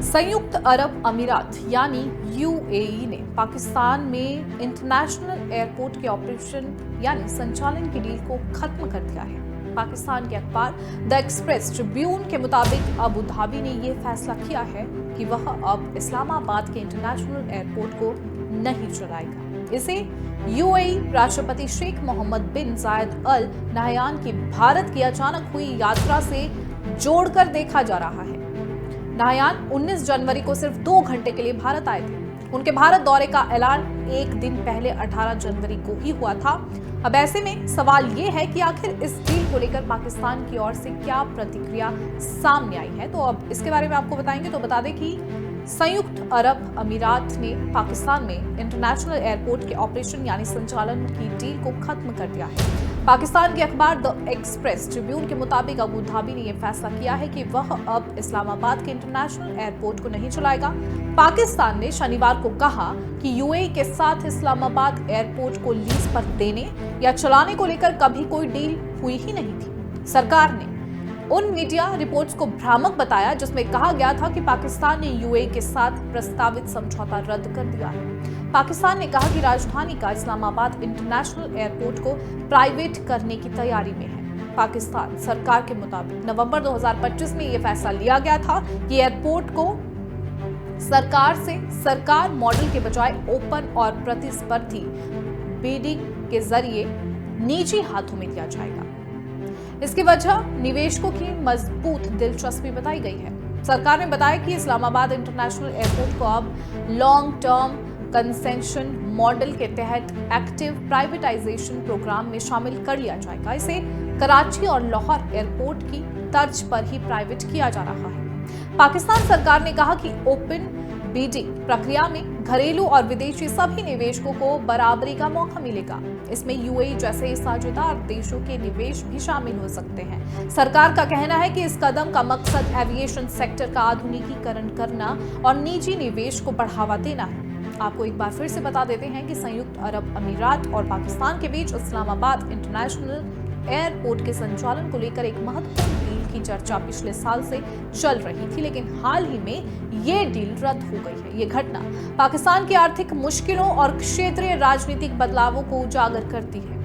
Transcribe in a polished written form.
संयुक्त अरब अमीरात यानी यूएई ने पाकिस्तान में इंटरनेशनल एयरपोर्ट के ऑपरेशन यानी संचालन की डील को खत्म कर दिया है। पाकिस्तान के अखबार द एक्सप्रेस ट्रिब्यून के मुताबिक अबू धाबी ने यह फैसला किया है कि वह अब इस्लामाबाद के इंटरनेशनल एयरपोर्ट को नहीं चलाएगा। इसे यूएई राष्ट्रपति शेख मोहम्मद बिन जायद अल नहयान की भारत की अचानक हुई यात्रा से जोड़कर देखा जा रहा है। नहयान 19 जनवरी को सिर्फ 2 घंटे के लिए भारत आए थे। उनके भारत दौरे का ऐलान एक दिन पहले 18 जनवरी को ही हुआ था। अब ऐसे में सवाल ये है कि आखिर इस डील को लेकर पाकिस्तान की ओर से क्या प्रतिक्रिया सामने आई है। तो अब इसके बारे में आपको बताएंगे। तो बता दें कि संयुक्त अरब अमीरात ने पाकिस्तान में इंटरनेशनल एयरपोर्ट के ऑपरेशन यानी संचालन की डील को खत्म कर दिया है। पाकिस्तान के अखबार द एक्सप्रेस ट्रिब्यून के मुताबिक अबू धाबी ने यह फैसला किया है कि वह अब इस्लामाबाद के इंटरनेशनल एयरपोर्ट को नहीं चलाएगा। पाकिस्तान ने शनिवार को कहा कि यूएई के साथ इस्लामाबाद एयरपोर्ट को लीज पर देने या चलाने को लेकर कभी कोई डील हुई ही नहीं थी। सरकार ने उन मीडिया रिपोर्ट्स को भ्रामक बताया जिसमें कहा गया था कि पाकिस्तान ने यूएई के साथ प्रस्तावित समझौता रद्द कर दिया है। पाकिस्तान ने कहा कि राजधानी का इस्लामाबाद इंटरनेशनल एयरपोर्ट को प्राइवेट करने की तैयारी में है। पाकिस्तान सरकार के मुताबिक नवंबर 2025 में यह फैसला लिया गया था कि एयरपोर्ट को सरकार मॉडल के बजाय ओपन और प्रतिस्पर्धी बिडिंग के जरिए निजी हाथों में दिया जाएगा। इसकी वजह निवेशकों की मजबूत दिलचस्पी बताई गई है। सरकार ने बताया कि इस्लामाबाद इंटरनेशनल एयरपोर्ट को अब लॉन्ग टर्म कंसेशन मॉडल के तहत एक्टिव प्राइवेटाइजेशन प्रोग्राम में शामिल कर लिया जाएगा। इसे कराची और लाहौर एयरपोर्ट की तर्ज पर ही प्राइवेट किया जा रहा है। पाकिस्तान सरकार ने कहा कि ओपन बिडिंग प्रक्रिया में घरेलू और विदेशी सभी निवेशकों को बराबरी का मौका मिलेगा। इसमें यूएई जैसे साझेदार देशों के निवेश भी शामिल हो सकते हैं। सरकार का कहना है कि इस कदम का मकसद एविएशन सेक्टर का आधुनिकीकरण करना और निजी निवेश को बढ़ावा देना है। आपको एक बार फिर से बता देते हैं कि संयुक्त अरब अमीरात और पाकिस्तान के बीच इस्लामाबाद इंटरनेशनल एयरपोर्ट के संचालन को लेकर एक महत्वपूर्ण डील की चर्चा पिछले साल से चल रही थी, लेकिन हाल ही में ये डील रद्द हो गई है। ये घटना पाकिस्तान की आर्थिक मुश्किलों और क्षेत्रीय राजनीतिक बदलावों को उजागर करती है।